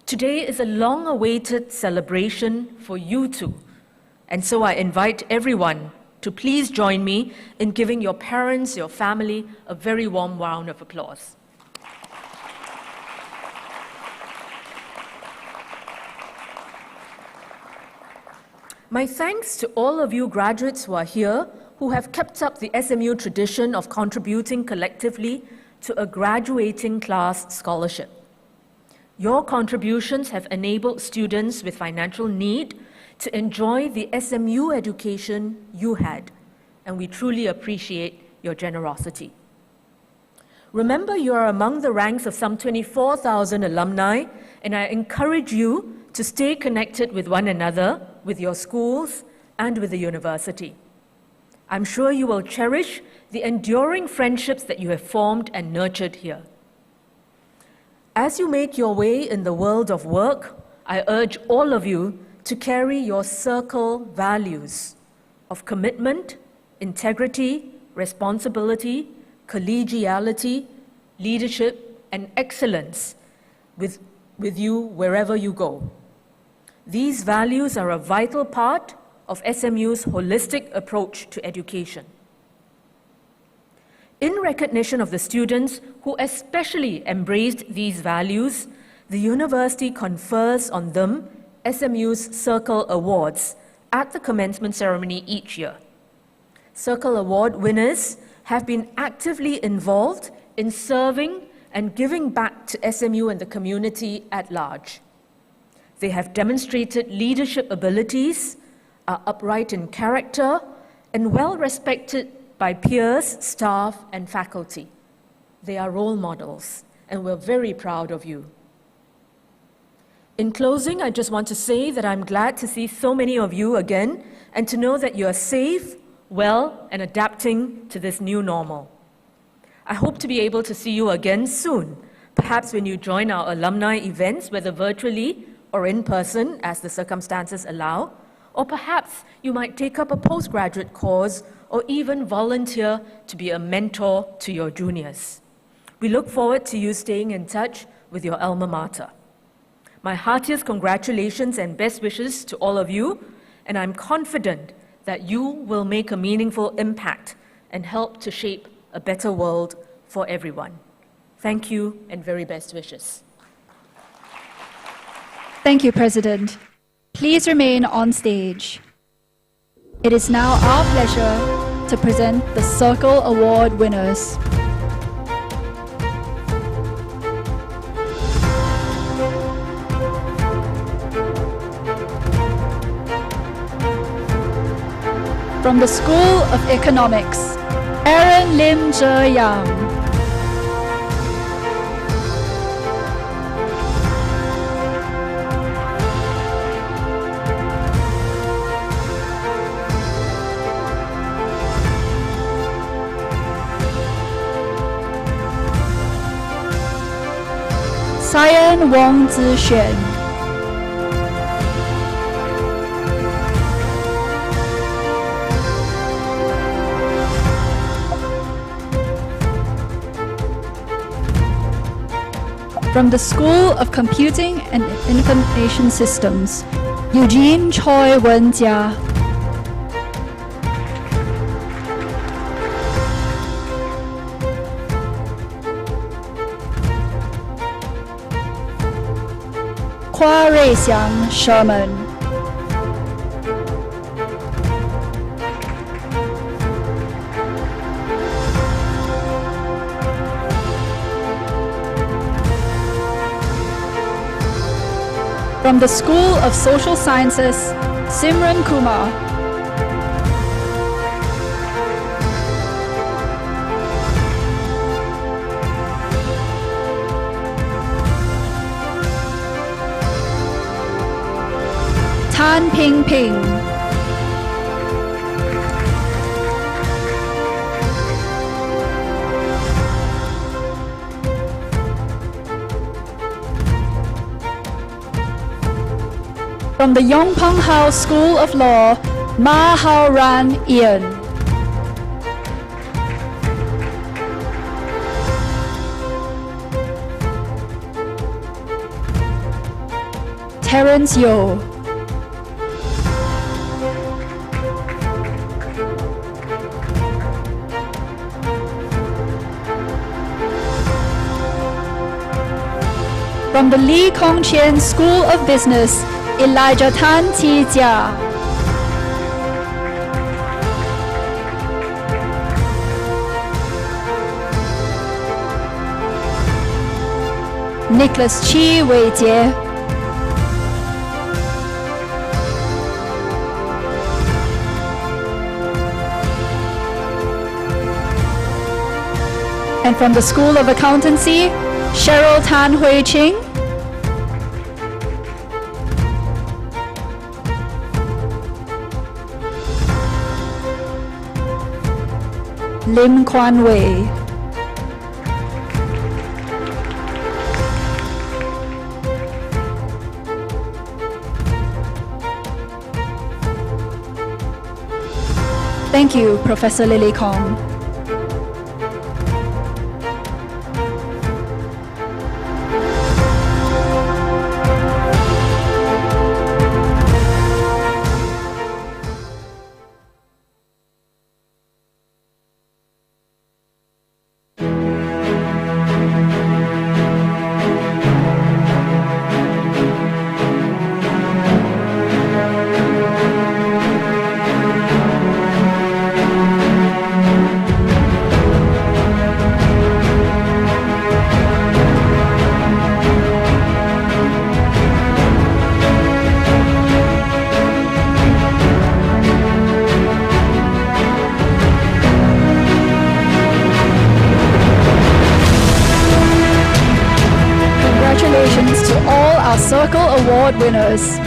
To Today is a long-awaited celebration for you two, and so I invite everyone to please join me in giving your parents, your family, a very warm round of applause. My thanks to all of you graduates who are here, who have kept up the SMU tradition of contributing collectively to a graduating class scholarship. Your contributions have enabled students with financial need to enjoy the SMU education you had, and we truly appreciate your generosity. Remember, you are among the ranks of some 24,000 alumni, and I encourage you to stay connected with one another, with your schools, and with the university. I'm sure you will cherish the enduring friendships that you have formed and nurtured here. As you make your way in the world of work, I urge all of you to carry your circle values of commitment, integrity, responsibility, collegiality, leadership, and excellence with you wherever you go. These values are a vital part of SMU's holistic approach to education. In recognition of the students who especially embraced these values, the university confers on them SMU's Circle Awards at the commencement ceremony each year. Circle Award winners have been actively involved in serving and giving back to SMU and the community at large. They have demonstrated leadership abilities, are upright in character, and well respected by peers, staff, and faculty. They are role models, and we're very proud of you. In closing, I just want to say that I'm glad to see so many of you again, and to know that you are safe, well, and adapting to this new normal. I hope to be able to see you again soon, perhaps when you join our alumni events, whether virtually or in person, as the circumstances allow, or perhaps you might take up a postgraduate course or even volunteer to be a mentor to your juniors. We look forward to you staying in touch with your alma mater. My heartiest congratulations and best wishes to all of you, and I'm confident that you will make a meaningful impact and help to shape a better world for everyone. Thank you and very best wishes. Thank you, President. Please remain on stage. It is now our pleasure to present the Circle Award winners. From the School of Economics, Aaron Lim Zhe-Yang. Cyan Wong Zixuan. From the School of Computing and Information Systems, Eugene Choi Wen-Jia. Hua Ruixiang Sherman. From the School of Social Sciences, Simran Kumar. Tan Ping Ping. From the Yongpeng House School of Law, Ma Hao Ran Ian. Terence Yeo. From the Lee Kong Chien School of Business, Elijah Tan Ti Jia. Nicholas Chee Wei Jie. And from the School of Accountancy, Cheryl Tan Hui Ching. Lim Kwan Wei. Thank you, Professor Lily Kong. Congratulations to all our Circle Award winners.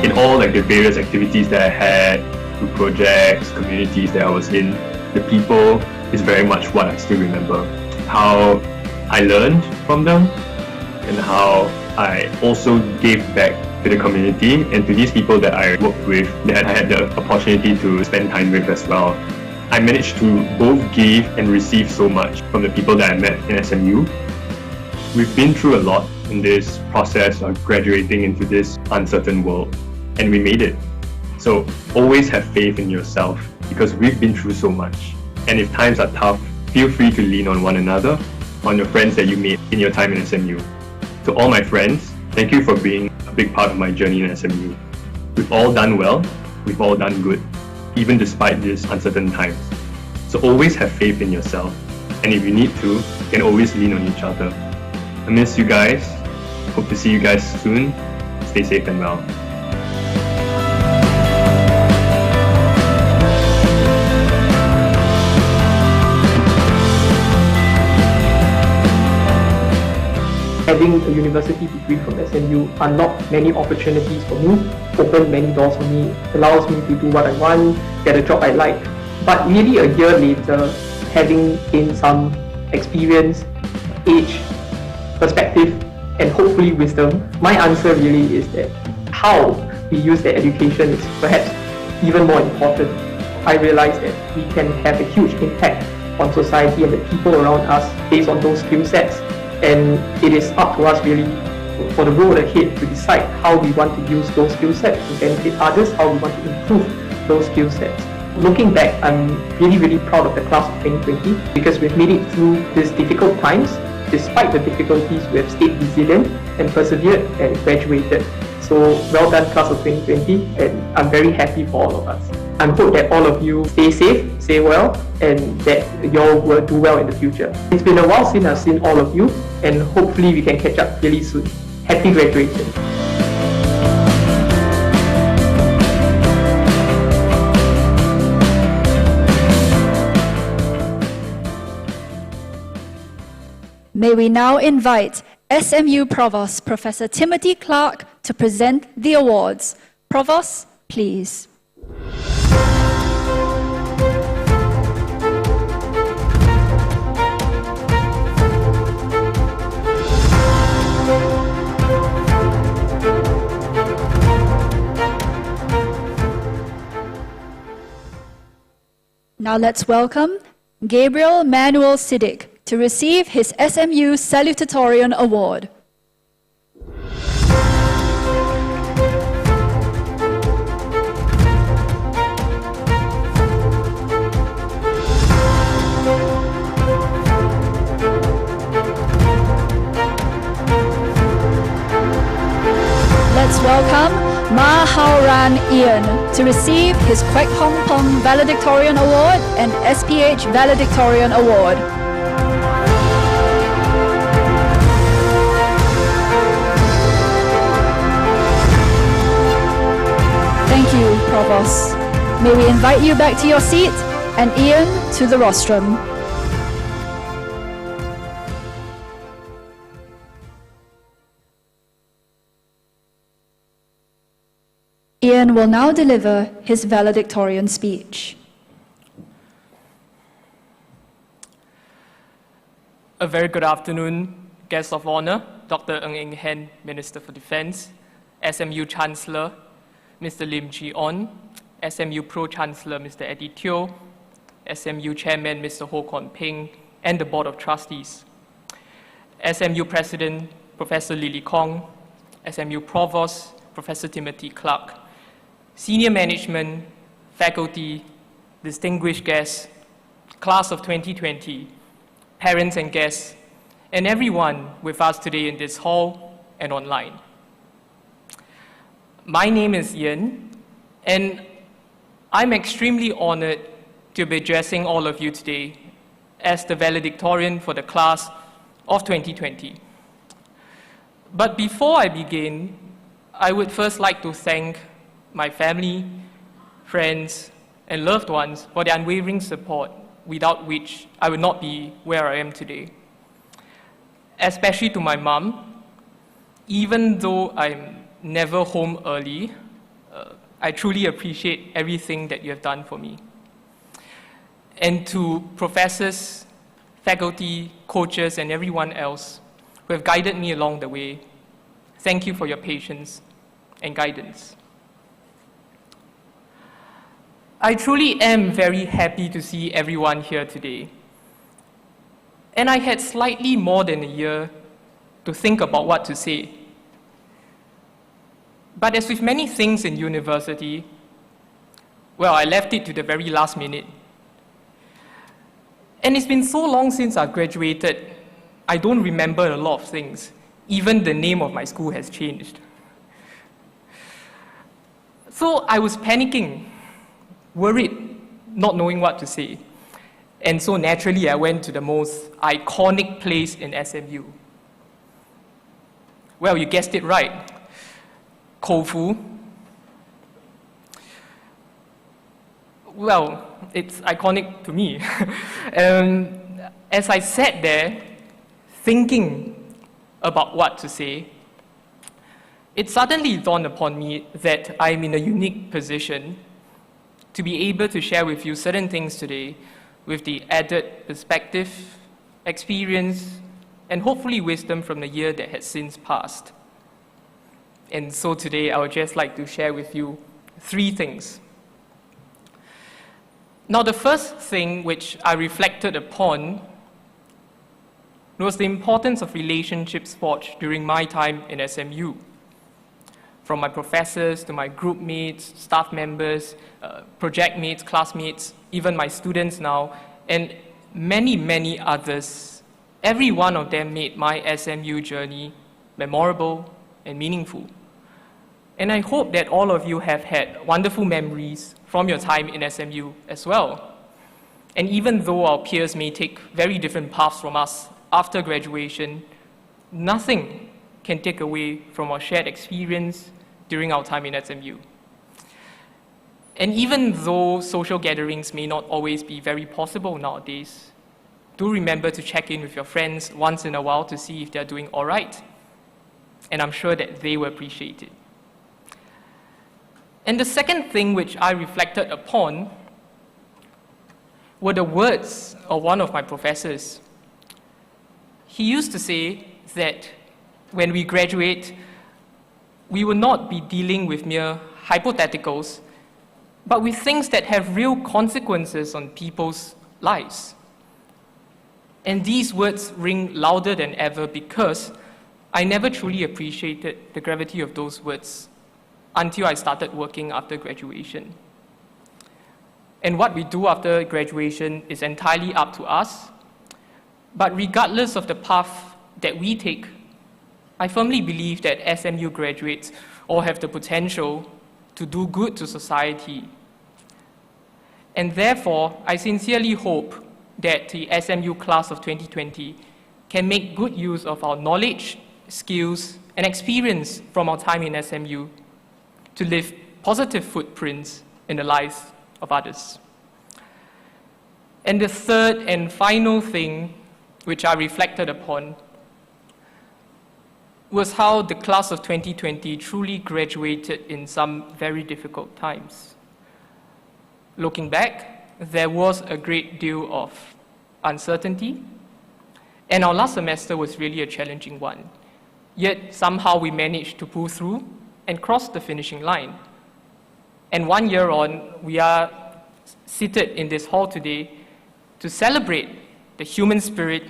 In all the various activities that I had, through projects, communities that I was in, the people is very much what I still remember. How I learned from them and how I also gave back to the community and to these people that I worked with, that I had the opportunity to spend time with as well. I managed to both give and receive so much from the people that I met in SMU. We've been through a lot in this process of graduating into this uncertain world, and we made it. So always have faith in yourself because we've been through so much. And if times are tough, feel free to lean on one another, on your friends that you made in your time in SMU. To all my friends, thank you for being a big part of my journey in SMU. We've all done well, we've all done good, even despite these uncertain times. So always have faith in yourself. And if you need to, you can always lean on each other. I miss you guys. Hope to see you guys soon. Stay safe and well. Having a university degree from SMU unlocked many opportunities for me, opened many doors for me, allows me to do what I want, get a job I like. But really a year later, having gained some experience, age, perspective, and hopefully wisdom, my answer really is that how we use that education is perhaps even more important. I realized that we can have a huge impact on society and the people around us based on those skill sets. And it is up to us really for the road ahead to decide how we want to use those skill sets to benefit others, how we want to improve those skill sets. Looking back, I'm really proud of the class of 2020 because we've made it through these difficult times. Despite the difficulties, we have stayed resilient and persevered and graduated. So well done class of 2020, and I'm very happy for all of us. I hope that all of you stay safe, stay well, and that you all will do well in the future. It's been a while since I've seen all of you, and hopefully we can catch up really soon. Happy graduation. May we now invite SMU Provost Professor Timothy Clark to present the awards. Provost, please. Now let's welcome Gabriel Manuel Siddiq to receive his SMU Salutatorian Award. Let's welcome Ma Hao Ran Ian to receive his Kwek Hong Pong Valedictorian Award and SPH Valedictorian Award. Thank you, Provost. May we invite you back to your seat and Ian to the rostrum. Ian will now deliver his valedictorian speech. A very good afternoon, guests of honor, Dr. Ng Eng Hen, Minister for Defense, SMU Chancellor, Mr. Lim Chee-on, SMU Pro-Chancellor, Mr. Eddie Teo, SMU Chairman, Mr. Ho Kwon Ping, and the Board of Trustees, SMU President, Professor Lily Kong, SMU Provost, Professor Timothy Clark, senior management, faculty, distinguished guests, class of 2020, parents and guests, and everyone with us today in this hall and online. My name is Ian, and I'm extremely honored to be addressing all of you today as the valedictorian for the class of 2020. But before I begin, I would first like to thank my family, friends, and loved ones for their unwavering support, without which I would not be where I am today. Especially to my mom, even though I'm never home early, I truly appreciate everything that you have done for me. And to professors, faculty, coaches, and everyone else who have guided me along the way, thank you for your patience and guidance. I truly am very happy to see everyone here today. And I had slightly more than a year to think about what to say. But as with many things in university, well, I left it to the very last minute. And it's been so long since I've graduated, I don't remember a lot of things. Even the name of my school has changed. So I was panicking, worried, not knowing what to say. And so naturally, I went to the most iconic place in SMU. Well, you guessed it right, Kofu. Well, it's iconic to me. As I sat there, thinking about what to say, it suddenly dawned upon me that I'm in a unique position to be able to share with you certain things today with the added perspective, experience, and hopefully wisdom from the year that has since passed. And so today, I would just like to share with you 3 things. Now, the first thing which I reflected upon was the importance of relationships forged during my time in SMU. From my professors to my group mates, staff members, project mates, classmates, even my students now, and many, many others, every one of them made my SMU journey memorable and meaningful. And I hope that all of you have had wonderful memories from your time in SMU as well. And even though our peers may take very different paths from us after graduation, nothing can take away from our shared experience during our time in SMU. And even though social gatherings may not always be very possible nowadays, do remember to check in with your friends once in a while to see if they're doing all right. And I'm sure that they will appreciate it. And the second thing which I reflected upon were the words of one of my professors. He used to say that when we graduate, we will not be dealing with mere hypotheticals, but with things that have real consequences on people's lives. And these words ring louder than ever because I never truly appreciated the gravity of those words until I started working after graduation. And what we do after graduation is entirely up to us. But regardless of the path that we take, I firmly believe that SMU graduates all have the potential to do good to society. And therefore, I sincerely hope that the SMU class of 2020 can make good use of our knowledge, skills, and experience from our time in SMU to leave positive footprints in the lives of others. And the third and final thing which I reflected upon was how the class of 2020 truly graduated in some very difficult times. Looking back, there was a great deal of uncertainty, and our last semester was really a challenging one. Yet somehow we managed to pull through and cross the finishing line. And 1 year on, we are seated in this hall today to celebrate the human spirit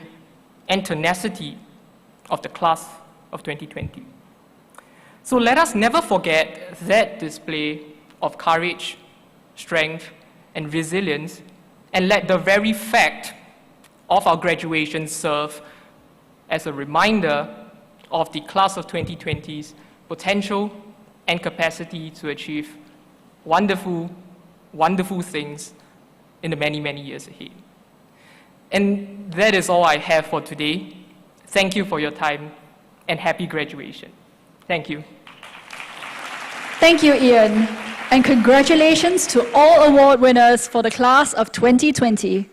and tenacity of the class of 2020. So let us never forget that display of courage, strength, and resilience, and let the very fact of our graduation serve as a reminder of the class of 2020's potential and capacity to achieve wonderful, wonderful things in the many, many years ahead. And that is all I have for today. Thank you for your time, and happy graduation. Thank you. Thank you, Ian. And congratulations to all award winners for the class of 2020.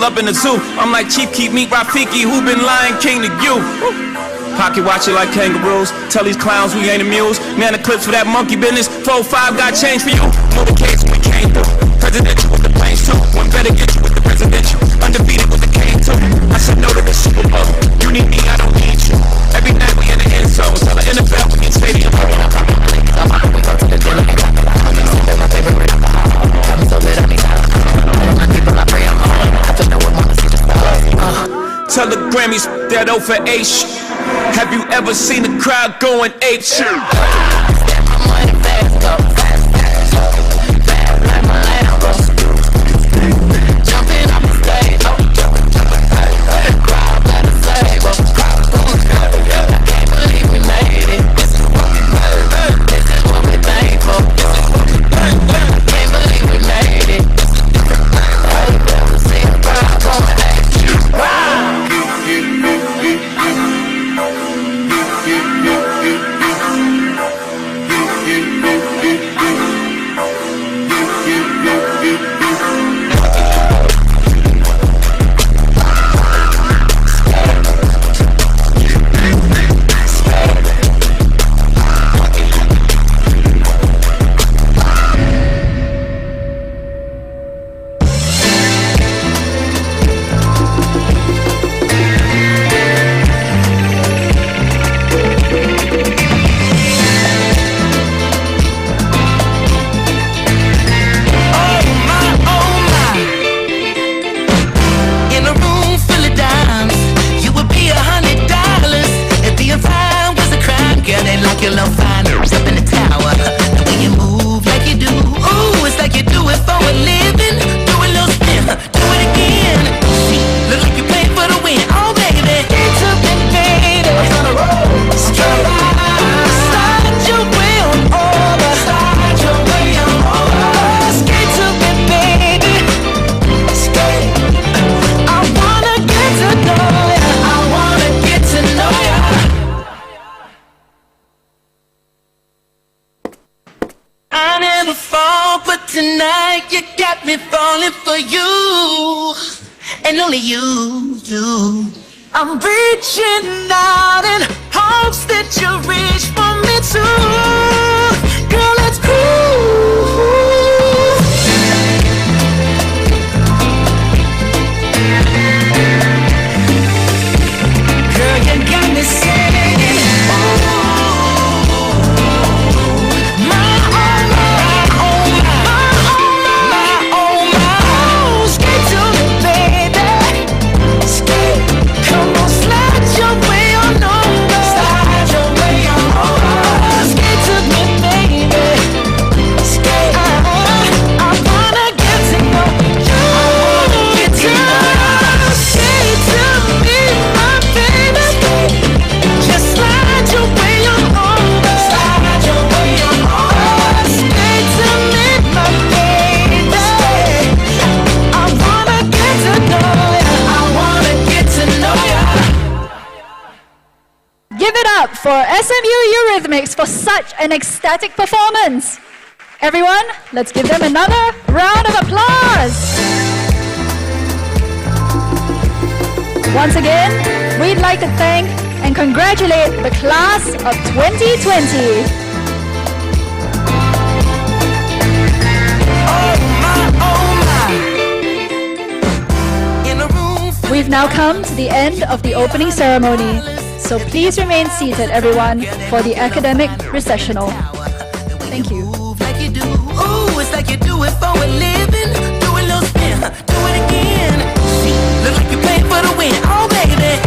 Up in the zoo, I'm like Chief, keep me Rafiki, who been Lion King to you? Pocket watch it like kangaroos, tell these clowns we ain't amused. Man, the clips for that monkey business, 4-5 got change for you. Motorcades we came through, presidential with the planes too. One better get you with the presidential, undefeated with the cane too. I said no to the Super Bowl, you need me, I don't need you. Every night we in the end zone, tell the NFL we in stadium. We go to the dinner, and got the homies, my favorite rapper. Got me so lit, I mean, my people, I pray I'm on. Tell the Grammys that O for A shit. Have you ever seen the crowd going ape shit? Jumping off the stage, crowd better save us. I can't believe we made it. This is what we made. This is what we thankful. I can't believe we made it. Have you ever seen the crowd going ape shit? like you got me falling for you, and only you. I'm reaching out in hopes that you reach for me too. Girl, let's groove. Girl, you got me singing. For SMU Eurhythmix for such an ecstatic performance. Everyone, let's give them another round of applause. Once again, we'd like to thank and congratulate the class of 2020. We've now come to the end of the opening ceremony. So please remain seated, everyone, for the academic recessional. Thank you. Like you do. Ooh, it's like you do it for a living. Do a little spin, do it again. See, look like you're playing for the win. Oh, baby.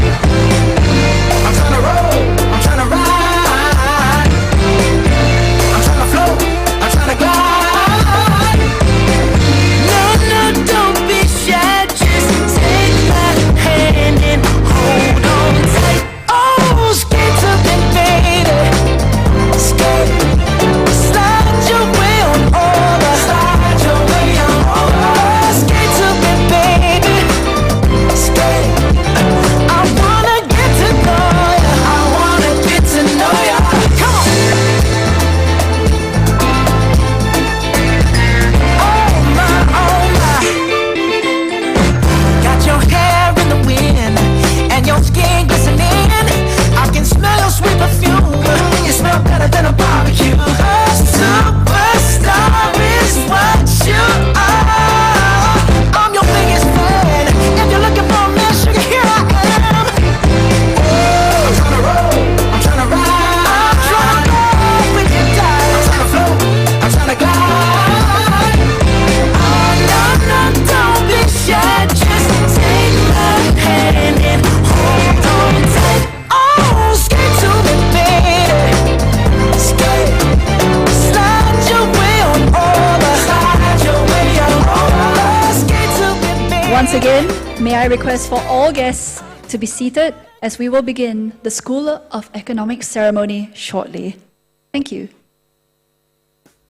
I'm trying to roll, I'm trying to ride. I'm trying to float, I'm trying to glide. No, don't be shy. Just take my hand and hold on tight. Skate to me, baby. Skate, slide your way on over. Slide your way on over. Skate to me, baby. Skate. I wanna get to know ya. I wanna get to know ya. Come on. Oh my. Got your hair in the wind and your skin glistening. I can smell your sweet perfume. You smell better than a barbecue. A superstar is what you are. I'm your biggest fan. If you're looking for a man, sugar, here I am. I'm trying to roll, I'm trying to ride. I'm trying to roll with you, die. I'm trying to float, I'm trying to glide. Oh, no, don't be shy. Just take my hand and hold on tight. Skate to me, baby. Skate, slide your way on over. Slide your way on over. Skate to me, baby. Once again, may I request for all guests to be seated as we will begin the School of Economics ceremony shortly. Thank you.